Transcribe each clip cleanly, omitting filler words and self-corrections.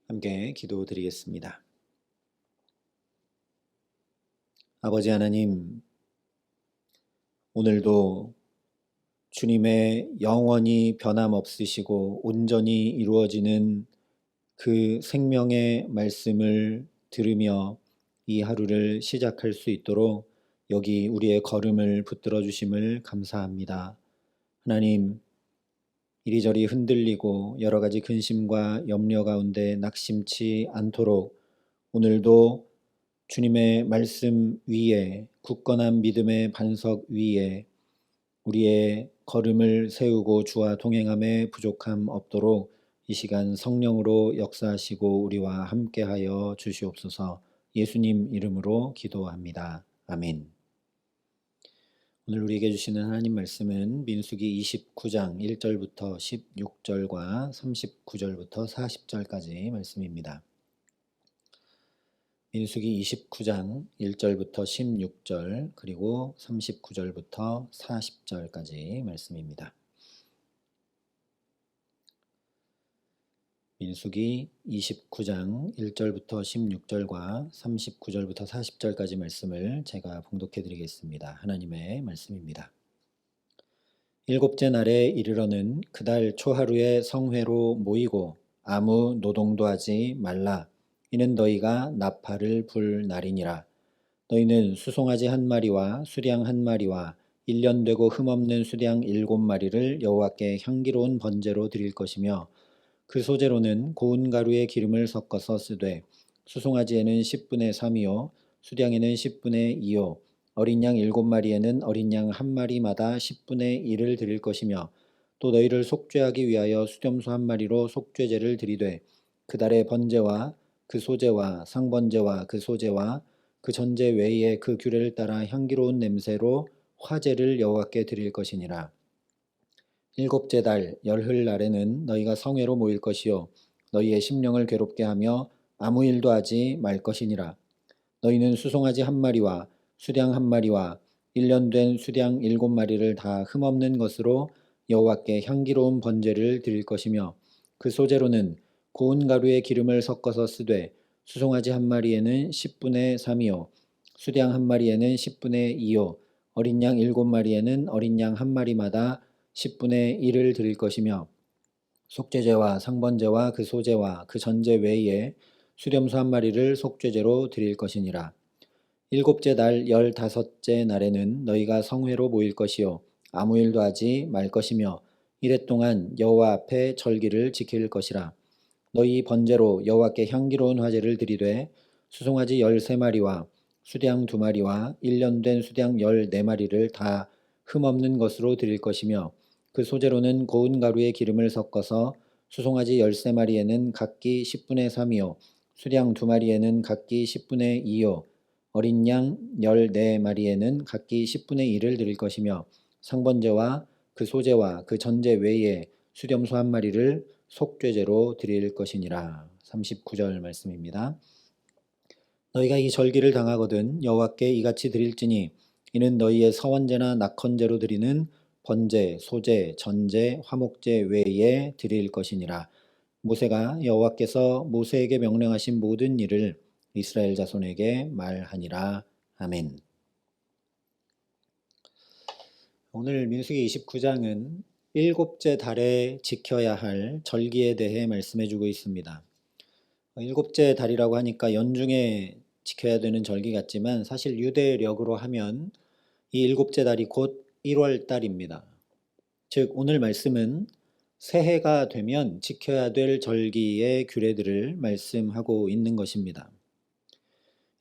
함께 기도드리겠습니다. 아버지 하나님, 오늘도 주님의 영원히 변함없으시고 온전히 이루어지는 그 생명의 말씀을 들으며 이 하루를 시작할 수 있도록 여기 우리의 걸음을 붙들어 주심을 감사합니다. 하나님, 이리저리 흔들리고 여러 가지 근심과 염려 가운데 낙심치 않도록 오늘도 주님의 말씀 위에 굳건한 믿음의 반석 위에 우리의 걸음을 세우고 주와 동행함에 부족함 없도록 이 시간 성령으로 역사하시고 우리와 함께하여 주시옵소서. 예수님 이름으로 기도합니다. 아멘. 오늘 우리에게 주시는 하나님 말씀은 민수기 29장 1절부터 16절과 39절부터 40절까지 말씀입니다. 민수기 29장 1절부터 16절 그리고 39절부터 40절까지 말씀입니다. 민수기 29장 1절부터 16절과 39절부터 40절까지 말씀을 제가 봉독해 드리겠습니다. 하나님의 말씀입니다. 일곱째 날에 이르러는 그달 초하루에 성회로 모이고 아무 노동도 하지 말라. 이는 너희가 나팔을 불 날이니라. 너희는 수송아지 한 마리와 수량 한 마리와 1년 되고 흠없는 수량 7마리를 여호와께 향기로운 번제로 드릴 것이며 그 소재로는 고운 가루에 기름을 섞어서 쓰되 수송아지에는 10분의 3이요 수량에는 10분의 2요 어린 양 7마리에는 어린 양 한 마리마다 10분의 1을 드릴 것이며 또 너희를 속죄하기 위하여 수렴소 한 마리로 속죄제를 드리되 그달의 번제와 그 소제와 상번제와 그 소제와 그 전제 외에 그 규례를 따라 향기로운 냄새로 화제를 여호와께 드릴 것이니라. 일곱째 달 열흘 날에는 너희가 성회로 모일 것이요 너희의 심령을 괴롭게 하며 아무 일도 하지 말 것이니라. 너희는 수송아지 한 마리와 수량 한 마리와 1년 된 수량 7마리를 다 흠없는 것으로 여호와께 향기로운 번제를 드릴 것이며 그 소재로는 고운 가루에 기름을 섞어서 쓰되 수송아지 한 마리에는 10분의 3이요 수량 한 마리에는 10분의 2요 어린 양 7마리에는 어린 양 한 마리마다 10분의 1을 드릴 것이며 속죄제와 상번제와 그 소제와 그 전제 외에 수렴소 한 마리를 속죄제로 드릴 것이니라. 일곱째 달 15째 날에는 너희가 성회로 모일 것이요 아무 일도 하지 말 것이며 이래 동안 여호와 앞에 절기를 지킬 것이라. 너희 번제로 여호와께 향기로운 화제를 드리되 수송아지 13마리와 수량 2마리와 1년 된 수량 14마리를 다 흠없는 것으로 드릴 것이며 그 소재로는 고운 가루에 기름을 섞어서 수송아지 13마리에는 각기 10분의 3이요 수량 2마리에는 각기 10분의 2요 어린 양 14마리에는 각기 10분의 1을 드릴 것이며 상번제와 그 소제와 그 전제 외에 수렴소 한 마리를 속죄제로 드릴 것이니라. 39절 말씀입니다. 너희가 이 절기를 당하거든 여호와께 이같이 드릴지니 이는 너희의 서원제나 낙헌제로 드리는 번제, 소제, 전제, 화목제 외에 드릴 것이니라. 모세가 여호와께서 모세에게 명령하신 모든 일을 이스라엘 자손에게 말하니라. 아멘. 오늘 민수기 29장은 일곱째 달에 지켜야 할 절기에 대해 말씀해 주고 있습니다. 일곱째 달이라고 하니까 연중에 지켜야 되는 절기 같지만 사실 유대력으로 하면 이 일곱째 달이 곧 1월 달입니다. 즉 오늘 말씀은 새해가 되면 지켜야 될 절기의 규례들을 말씀하고 있는 것입니다.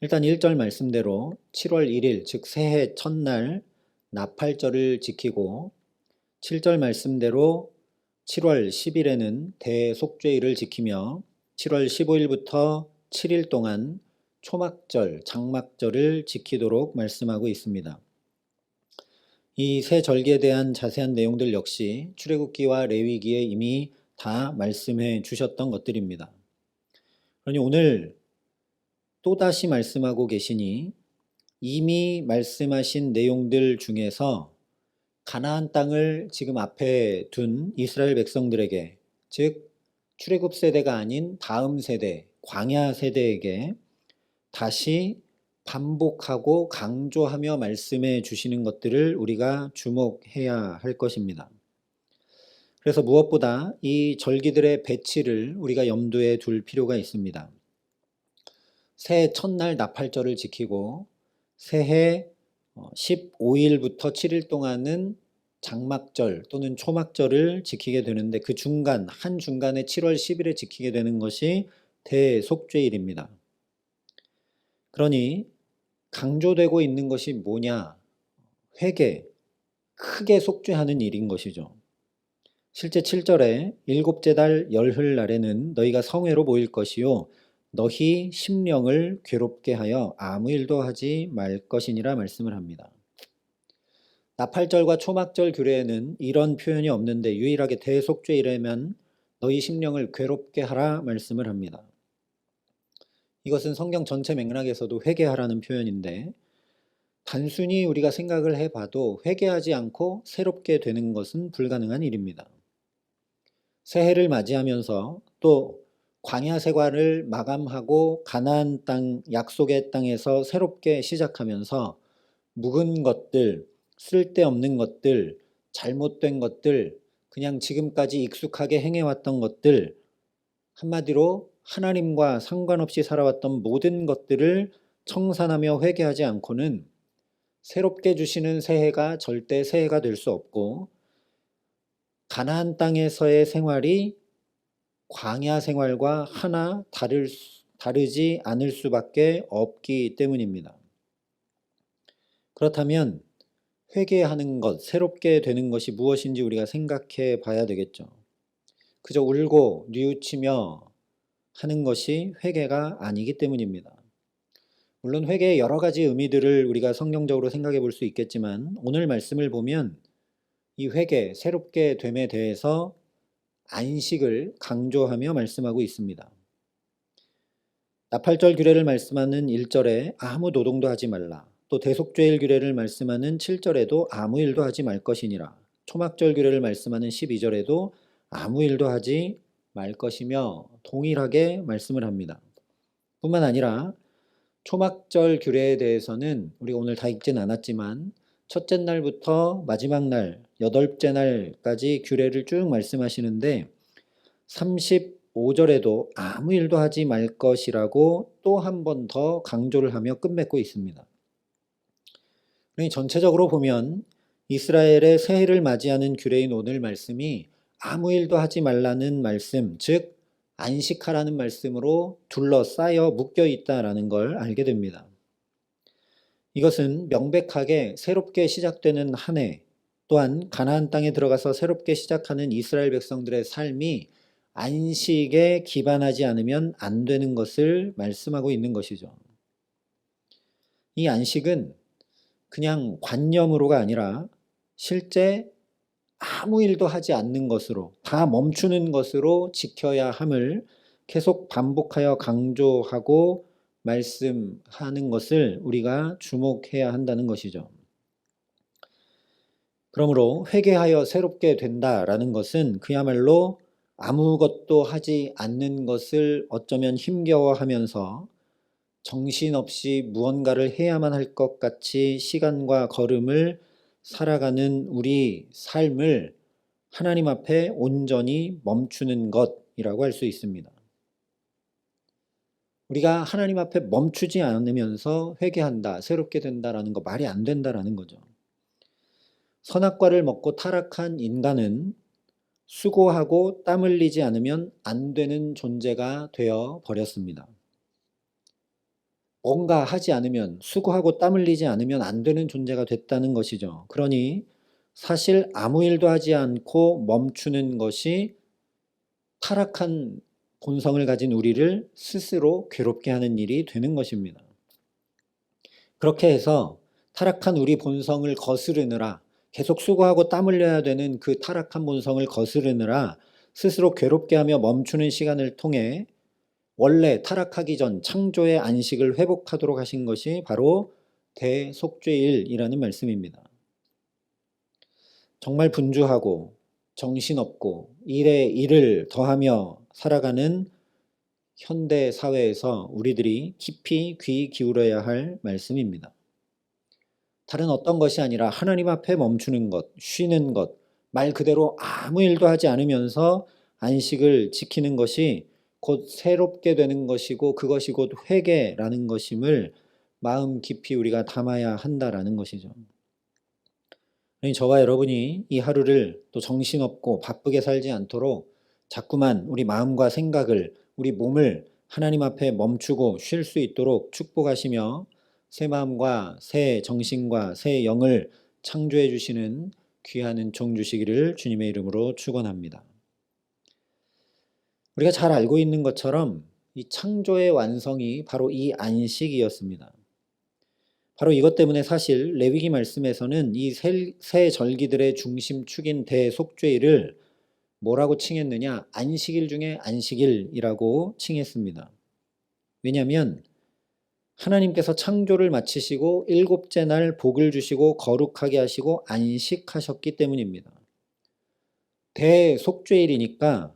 일단 1절 말씀대로 7월 1일 즉 새해 첫날 나팔절을 지키고 7절 말씀대로 7월 10일에는 대속죄일을 지키며 7월 15일부터 7일 동안 초막절, 장막절을 지키도록 말씀하고 있습니다. 이 세 절기에 대한 자세한 내용들 역시 출애굽기와 레위기에 이미 다 말씀해 주셨던 것들입니다. 그러니 오늘 또다시 말씀하고 계시니 이미 말씀하신 내용들 중에서 가나안 땅을 지금 앞에 둔 이스라엘 백성들에게 즉 출애굽 세대가 아닌 다음 세대, 광야 세대에게 다시 반복하고 강조하며 말씀해 주시는 것들을 우리가 주목해야 할 것입니다. 그래서 무엇보다 이 절기들의 배치를 우리가 염두에 둘 필요가 있습니다. 새해 첫날 나팔절을 지키고 새해 15일부터 7일 동안은 장막절 또는 초막절을 지키게 되는데 그 중간, 한 중간에 7월 10일에 지키게 되는 것이 대속죄일입니다. 그러니 강조되고 있는 것이 뭐냐? 회개, 크게 속죄하는 일인 것이죠. 실제 7절에 일곱째 달 열흘 날에는 너희가 성회로 모일 것이요 너희 심령을 괴롭게 하여 아무 일도 하지 말 것이니라 말씀을 합니다. 나팔절과 초막절 규례에는 이런 표현이 없는데 유일하게 대속죄일에만 너희 심령을 괴롭게 하라 말씀을 합니다. 이것은 성경 전체 맥락에서도 회개하라는 표현인데 단순히 우리가 생각을 해봐도 회개하지 않고 새롭게 되는 것은 불가능한 일입니다. 새해를 맞이하면서 또 광야 생활을 마감하고 가나안 땅, 약속의 땅에서 새롭게 시작하면서 묵은 것들, 쓸데없는 것들, 잘못된 것들, 그냥 지금까지 익숙하게 행해왔던 것들, 한마디로 하나님과 상관없이 살아왔던 모든 것들을 청산하며 회개하지 않고는 새롭게 주시는 새해가 절대 새해가 될 수 없고 가나안 땅에서의 생활이 광야 생활과 하나 다르지 않을 수밖에 없기 때문입니다. 그렇다면 회개하는 것, 새롭게 되는 것이 무엇인지 우리가 생각해 봐야 되겠죠. 그저 울고 뉘우치며 하는 것이 회개가 아니기 때문입니다. 물론 회개의 여러 가지 의미들을 우리가 성경적으로 생각해 볼 수 있겠지만 오늘 말씀을 보면 이 회개, 새롭게 됨에 대해서 안식을 강조하며 말씀하고 있습니다. 나팔절 규례를 말씀하는 1절에 아무 노동도 하지 말라. 또 대속죄일 규례를 말씀하는 7절에도 아무 일도 하지 말 것이니라. 초막절 규례를 말씀하는 12절에도 아무 일도 하지 말 것이며 동일하게 말씀을 합니다. 뿐만 아니라 초막절 규례에 대해서는 우리가 오늘 다 읽진 않았지만 첫째 날부터 마지막 날, 여덟째 날까지 규례를 쭉 말씀하시는데 35절에도 아무 일도 하지 말 것이라고 또 한 번 더 강조를 하며 끝맺고 있습니다. 그러니 전체적으로 보면 이스라엘의 새해를 맞이하는 규례인 오늘 말씀이 아무 일도 하지 말라는 말씀, 즉 안식하라는 말씀으로 둘러싸여 묶여 있다라는 걸 알게 됩니다. 이것은 명백하게 새롭게 시작되는 한 해, 또한 가나안 땅에 들어가서 새롭게 시작하는 이스라엘 백성들의 삶이 안식에 기반하지 않으면 안 되는 것을 말씀하고 있는 것이죠. 이 안식은 그냥 관념으로가 아니라 실제 아무 일도 하지 않는 것으로, 다 멈추는 것으로 지켜야 함을 계속 반복하여 강조하고 말씀하는 것을 우리가 주목해야 한다는 것이죠. 그러므로 회개하여 새롭게 된다라는 것은 그야말로 아무것도 하지 않는 것을 어쩌면 힘겨워하면서 정신없이 무언가를 해야만 할 것 같이 시간과 걸음을 살아가는 우리 삶을 하나님 앞에 온전히 멈추는 것이라고 할 수 있습니다. 우리가 하나님 앞에 멈추지 않으면서 회개한다, 새롭게 된다라는 거 말이 안 된다라는 거죠. 선악과를 먹고 타락한 인간은 수고하고 땀 흘리지 않으면 안 되는 존재가 되어 버렸습니다. 뭔가 하지 않으면, 수고하고 땀 흘리지 않으면 안 되는 존재가 됐다는 것이죠. 그러니 사실 아무 일도 하지 않고 멈추는 것이 타락한 본성을 가진 우리를 스스로 괴롭게 하는 일이 되는 것입니다. 그렇게 해서 타락한 우리 본성을 거스르느라, 계속 수고하고 땀 흘려야 되는 그 타락한 본성을 거스르느라 스스로 괴롭게 하며 멈추는 시간을 통해 원래 타락하기 전 창조의 안식을 회복하도록 하신 것이 바로 대속죄일이라는 말씀입니다. 정말 분주하고 정신없고 일에 일을 더하며 살아가는 현대 사회에서 우리들이 깊이 귀 기울여야 할 말씀입니다. 다른 어떤 것이 아니라 하나님 앞에 멈추는 것, 쉬는 것, 말 그대로 아무 일도 하지 않으면서 안식을 지키는 것이 곧 새롭게 되는 것이고 그것이 곧 회개라는 것임을 마음 깊이 우리가 담아야 한다라는 것이죠. 저와 여러분이 이 하루를 또 정신없고 바쁘게 살지 않도록 자꾸만 우리 마음과 생각을, 우리 몸을 하나님 앞에 멈추고 쉴 수 있도록 축복하시며 새 마음과 새 정신과 새 영을 창조해 주시는 귀한 은총 주시기를 주님의 이름으로 축원합니다. 우리가 잘 알고 있는 것처럼 이 창조의 완성이 바로 이 안식이었습니다. 바로 이것 때문에 사실 레위기 말씀에서는 이 새 절기들의 중심축인 대속죄일을 뭐라고 칭했느냐? 안식일 중에 안식일이라고 칭했습니다. 왜냐하면 하나님께서 창조를 마치시고 일곱째 날 복을 주시고 거룩하게 하시고 안식하셨기 때문입니다. 대속죄일이니까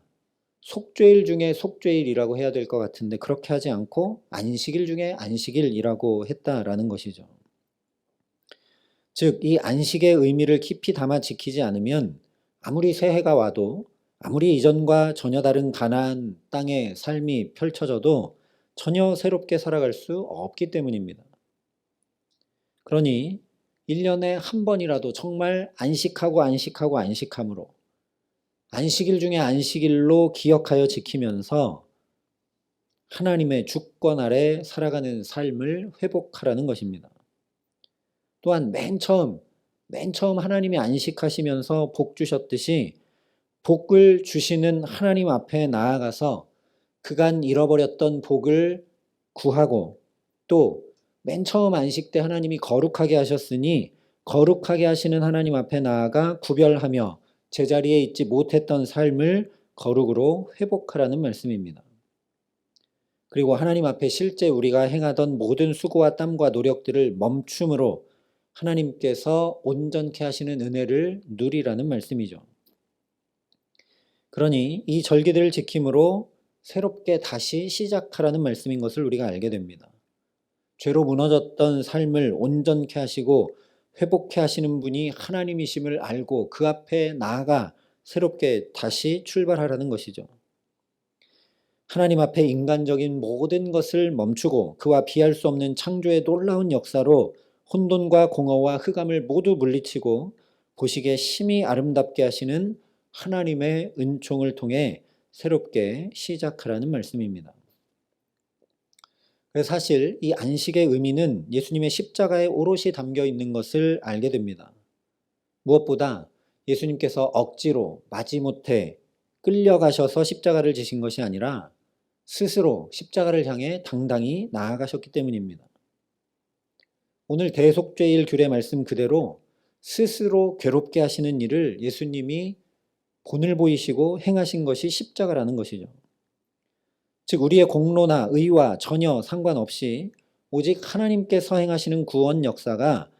속죄일 중에 속죄일이라고 해야 될 것 같은데 그렇게 하지 않고 안식일 중에 안식일이라고 했다라는 것이죠. 즉, 이 안식의 의미를 깊이 담아 지키지 않으면 아무리 새해가 와도 아무리 이전과 전혀 다른 가나안 땅의 삶이 펼쳐져도 전혀 새롭게 살아갈 수 없기 때문입니다. 그러니 1년에 한 번이라도 정말 안식하고 안식하고 안식함으로 안식일 중에 안식일로 기억하여 지키면서 하나님의 주권 아래 살아가는 삶을 회복하라는 것입니다. 또한 맨 처음 하나님이 안식하시면서 복 주셨듯이 복을 주시는 하나님 앞에 나아가서 그간 잃어버렸던 복을 구하고 또 맨 처음 안식 때 하나님이 거룩하게 하셨으니 거룩하게 하시는 하나님 앞에 나아가 구별하며 제자리에 있지 못했던 삶을 거룩으로 회복하라는 말씀입니다. 그리고 하나님 앞에 실제 우리가 행하던 모든 수고와 땀과 노력들을 멈춤으로 하나님께서 온전케 하시는 은혜를 누리라는 말씀이죠. 그러니 이 절기들을 지킴으로 새롭게 다시 시작하라는 말씀인 것을 우리가 알게 됩니다. 죄로 무너졌던 삶을 온전케 하시고 회복케 하시는 분이 하나님이심을 알고 그 앞에 나아가 새롭게 다시 출발하라는 것이죠. 하나님 앞에 인간적인 모든 것을 멈추고 그와 비할 수 없는 창조의 놀라운 역사로 혼돈과 공허와 흑암을 모두 물리치고 보시기에 심히 아름답게 하시는 하나님의 은총을 통해 새롭게 시작하라는 말씀입니다. 그래서 사실 이 안식의 의미는 예수님의 십자가에 오롯이 담겨 있는 것을 알게 됩니다. 무엇보다 예수님께서 억지로 마지못해 끌려가셔서 십자가를 지신 것이 아니라 스스로 십자가를 향해 당당히 나아가셨기 때문입니다. 오늘 대속죄일 규례 말씀 그대로 스스로 괴롭게 하시는 일을 예수님이 본을 보이시고 행하신 것이 십자가라는 것이죠. 즉 우리의 공로나 의와 전혀 상관없이 오직 하나님께서 행하시는 구원 역사가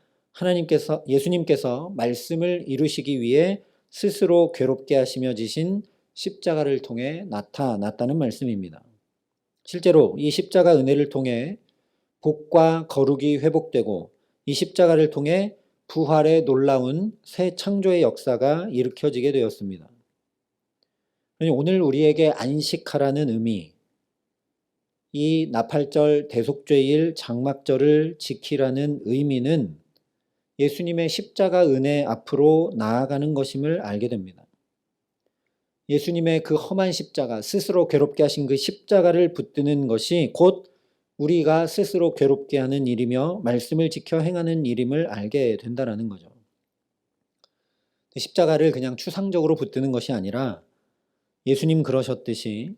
예수님께서 말씀을 이루시기 위해 스스로 괴롭게 하시며 지신 십자가를 통해 나타났다는 말씀입니다. 실제로 이 십자가 은혜를 통해 복과 거룩이 회복되고 이 십자가를 통해 부활의 놀라운 새 창조의 역사가 일으켜지게 되었습니다. 오늘 우리에게 안식하라는 의미, 이 나팔절, 대속죄일, 장막절을 지키라는 의미는 예수님의 십자가 은혜 앞으로 나아가는 것임을 알게 됩니다. 예수님의 그 험한 십자가, 스스로 괴롭게 하신 그 십자가를 붙드는 것이 곧 우리가 스스로 괴롭게 하는 일이며 말씀을 지켜 행하는 일임을 알게 된다는 거죠. 십자가를 그냥 추상적으로 붙드는 것이 아니라 예수님 그러셨듯이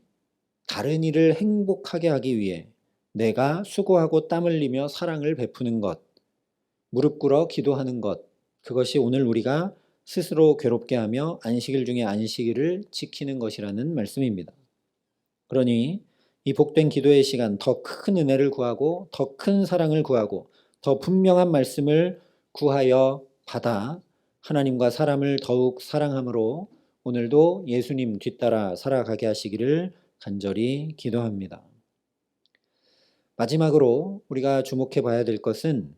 다른 일을 행복하게 하기 위해 내가 수고하고 땀 흘리며 사랑을 베푸는 것, 무릎 꿇어 기도하는 것, 그것이 오늘 우리가 스스로 괴롭게 하며 안식일 중에 안식일을 지키는 것이라는 말씀입니다. 그러니 이 복된 기도의 시간 더 큰 은혜를 구하고 더 큰 사랑을 구하고 더 분명한 말씀을 구하여 받아 하나님과 사람을 더욱 사랑함으로 오늘도 예수님 뒤따라 살아가게 하시기를 간절히 기도합니다. 마지막으로 우리가 주목해 봐야 될 것은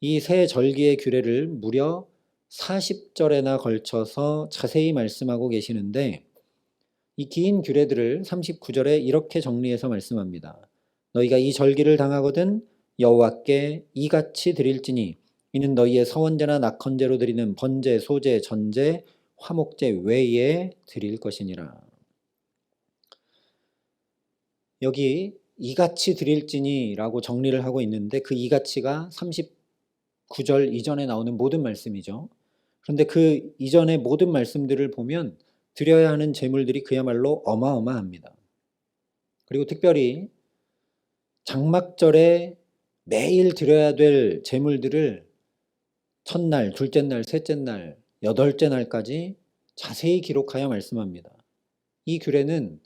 이 새 절기의 규례를 무려 40절에나 걸쳐서 자세히 말씀하고 계시는데 이 긴 규례들을 39절에 이렇게 정리해서 말씀합니다. 너희가 이 절기를 당하거든 여호와께 이같이 드릴지니 이는 너희의 서원제나 낙헌제로 드리는 번제, 소제, 전제, 화목제 외에 드릴 것이니라. 여기 이같이 드릴지니라고 정리를 하고 있는데 그 이같이가 39절 이전에 나오는 모든 말씀이죠. 그런데 그 이전의 모든 말씀들을 보면 드려야 하는 제물들이 그야말로 어마어마합니다. 그리고 특별히 장막절에 매일 드려야 될 제물들을 첫날, 둘째 날, 셋째 날, 여덟째 날까지 자세히 기록하여 말씀합니다. 이 규례는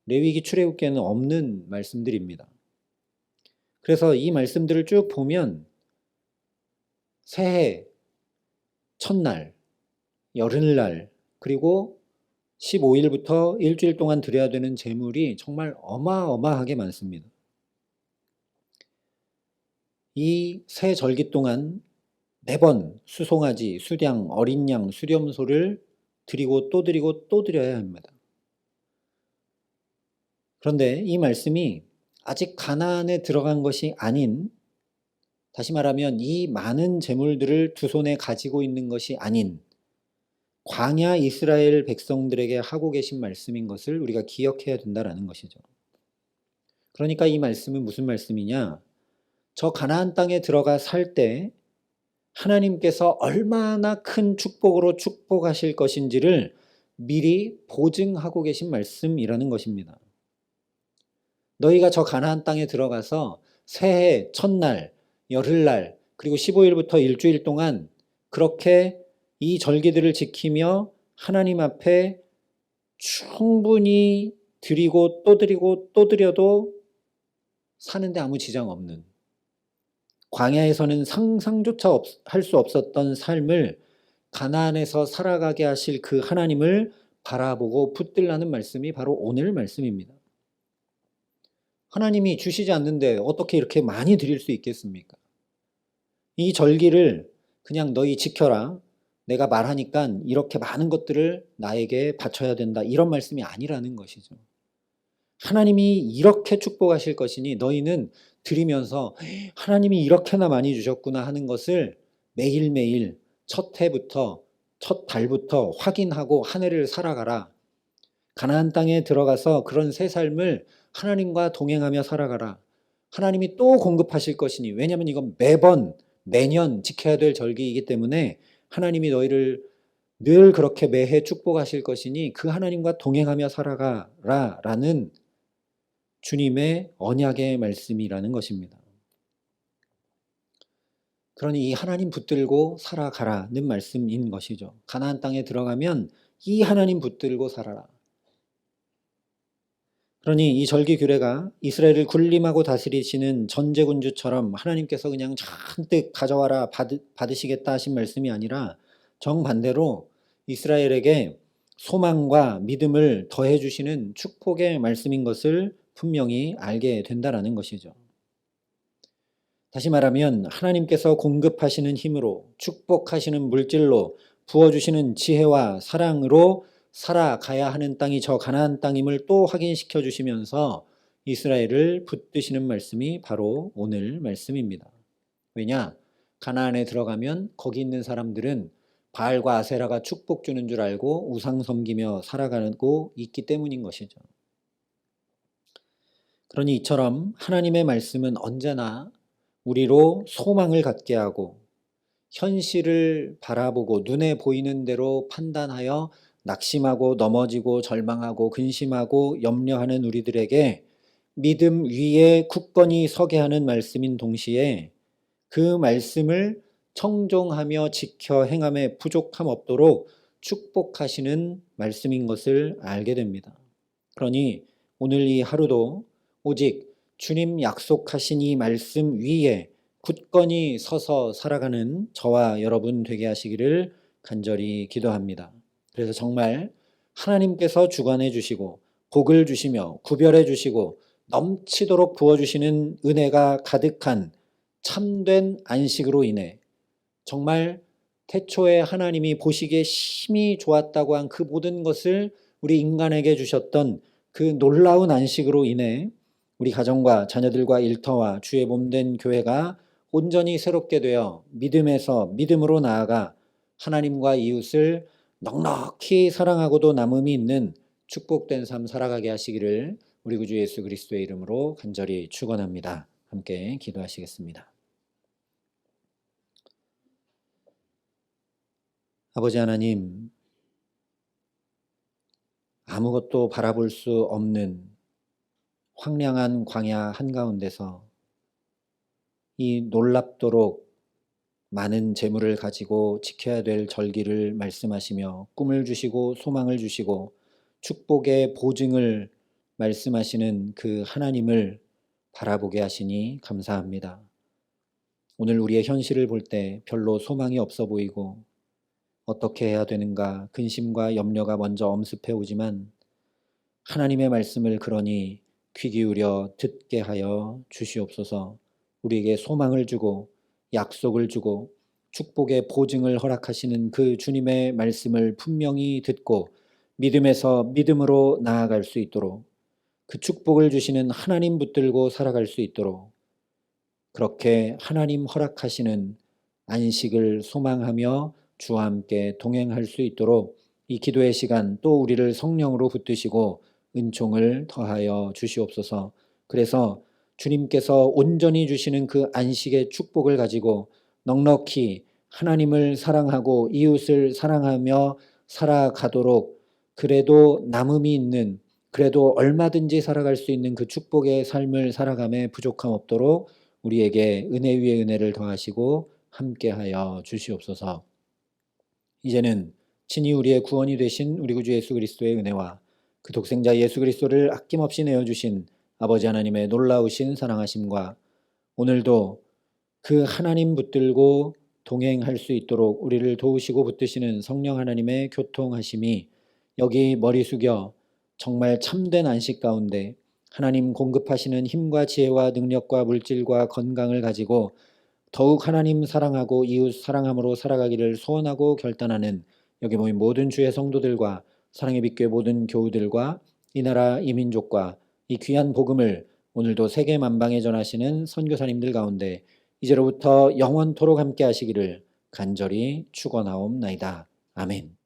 레위기 출애굽기에는 없는 말씀들입니다. 그래서 이 말씀들을 쭉 보면 새해, 첫날, 열흘날, 그리고 15일부터 일주일 동안 드려야 되는 제물이 정말 어마어마하게 많습니다. 이 새 절기 동안 매번 수송아지, 수량, 어린 양, 수렴소를 드리고 또 드리고 또 드려야 합니다. 그런데 이 말씀이 아직 가나안에 들어간 것이 아닌, 다시 말하면 이 많은 제물들을 두 손에 가지고 있는 것이 아닌 광야 이스라엘 백성들에게 하고 계신 말씀인 것을 우리가 기억해야 된다는 것이죠. 그러니까 이 말씀은 무슨 말씀이냐? 저 가나안 땅에 들어가 살 때 하나님께서 얼마나 큰 축복으로 축복하실 것인지를 미리 보증하고 계신 말씀이라는 것입니다. 너희가 저 가나안 땅에 들어가서 새해 첫날, 열흘날, 그리고 15일부터 일주일 동안 그렇게 이 절기들을 지키며 하나님 앞에 충분히 드리고 또 드리고 또 드려도 사는데 아무 지장 없는, 광야에서는 상상조차 할 수 없었던 삶을 가나안에서 살아가게 하실 그 하나님을 바라보고 붙들라는 말씀이 바로 오늘 말씀입니다. 하나님이 주시지 않는데 어떻게 이렇게 많이 드릴 수 있겠습니까? 이 절기를 그냥 너희 지켜라, 내가 말하니까 이렇게 많은 것들을 나에게 바쳐야 된다, 이런 말씀이 아니라는 것이죠. 하나님이 이렇게 축복하실 것이니 너희는 드리면서 하나님이 이렇게나 많이 주셨구나 하는 것을 매일매일 첫 해부터, 첫 달부터 확인하고 한 해를 살아가라. 가나안 땅에 들어가서 그런 새 삶을 하나님과 동행하며 살아가라. 하나님이 또 공급하실 것이니, 왜냐하면 이건 매년 지켜야 될 절기이기 때문에 하나님이 너희를 늘 그렇게 매해 축복하실 것이니 그 하나님과 동행하며 살아가라 라는 주님의 언약의 말씀이라는 것입니다. 그러니 이 하나님 붙들고 살아가라는 말씀인 것이죠. 가나안 땅에 들어가면 이 하나님 붙들고 살아라. 그러니 이 절기 규례가 이스라엘을 군림하고 다스리시는 전제군주처럼 하나님께서 그냥 잔뜩 가져와라 받으시겠다 하신 말씀이 아니라 정반대로 이스라엘에게 소망과 믿음을 더해 주시는 축복의 말씀인 것을 분명히 알게 된다는 것이죠. 다시 말하면 하나님께서 공급하시는 힘으로, 축복하시는 물질로, 부어주시는 지혜와 사랑으로 살아가야 하는 땅이 저 가나안 땅임을 또 확인시켜 주시면서 이스라엘을 붙드시는 말씀이 바로 오늘 말씀입니다. 왜냐? 가나안에 들어가면 거기 있는 사람들은 바알과 아세라가 축복 주는 줄 알고 우상 섬기며 살아가고 있기 때문인 것이죠. 그러니 이처럼 하나님의 말씀은 언제나 우리로 소망을 갖게 하고 현실을 바라보고 눈에 보이는 대로 판단하여 낙심하고 넘어지고 절망하고 근심하고 염려하는 우리들에게 믿음 위에 굳건히 서게 하는 말씀인 동시에 그 말씀을 청종하며 지켜 행함에 부족함 없도록 축복하시는 말씀인 것을 알게 됩니다. 그러니 오늘 이 하루도 오직 주님 약속하신 이 말씀 위에 굳건히 서서 살아가는 저와 여러분 되게 하시기를 간절히 기도합니다. 그래서 정말 하나님께서 주관해 주시고 복을 주시며 구별해 주시고 넘치도록 부어주시는 은혜가 가득한 참된 안식으로 인해 정말 태초에 하나님이 보시기에 심히 좋았다고 한 그 모든 것을 우리 인간에게 주셨던 그 놀라운 안식으로 인해 우리 가정과 자녀들과 일터와 주의 몸된 교회가 온전히 새롭게 되어 믿음에서 믿음으로 나아가 하나님과 이웃을 넉넉히 사랑하고도 남음이 있는 축복된 삶 살아가게 하시기를 우리 구주 예수 그리스도의 이름으로 간절히 축원합니다. 함께 기도하시겠습니다. 아버지 하나님, 아무것도 바라볼 수 없는 황량한 광야 한가운데서 이 놀랍도록 많은 재물을 가지고 지켜야 될 절기를 말씀하시며 꿈을 주시고 소망을 주시고 축복의 보증을 말씀하시는 그 하나님을 바라보게 하시니 감사합니다. 오늘 우리의 현실을 볼 때 별로 소망이 없어 보이고 어떻게 해야 되는가 근심과 염려가 먼저 엄습해 오지만 하나님의 말씀을 그러니 귀 기울여 듣게 하여 주시옵소서. 우리에게 소망을 주고 약속을 주고 축복의 보증을 허락하시는 그 주님의 말씀을 분명히 듣고 믿음에서 믿음으로 나아갈 수 있도록 그 축복을 주시는 하나님 붙들고 살아갈 수 있도록 그렇게 하나님 허락하시는 안식을 소망하며 주와 함께 동행할 수 있도록 이 기도의 시간 또 우리를 성령으로 붙드시고 은총을 더하여 주시옵소서. 그래서 주님께서 온전히 주시는 그 안식의 축복을 가지고 넉넉히 하나님을 사랑하고 이웃을 사랑하며 살아가도록 그래도 남음이 있는 그래도 얼마든지 살아갈 수 있는 그 축복의 삶을 살아감에 부족함 없도록 우리에게 은혜 위에 은혜를 더하시고 함께하여 주시옵소서. 이제는 친히 우리의 구원이 되신 우리 구주 예수 그리스도의 은혜와 그 독생자 예수 그리스도를 아낌없이 내어주신 아버지 하나님의 놀라우신 사랑하심과 오늘도 그 하나님 붙들고 동행할 수 있도록 우리를 도우시고 붙드시는 성령 하나님의 교통하심이 여기 머리 숙여 정말 참된 안식 가운데 하나님 공급하시는 힘과 지혜와 능력과 물질과 건강을 가지고 더욱 하나님 사랑하고 이웃 사랑함으로 살아가기를 소원하고 결단하는 여기 모인 모든 주의 성도들과 사랑의 빛교회 모든 교우들과 이 나라 이 민족과 이 귀한 복음을 오늘도 세계 만방에 전하시는 선교사님들 가운데 이제로부터 영원토록 함께 하시기를 간절히 축원하옵나이다. 아멘.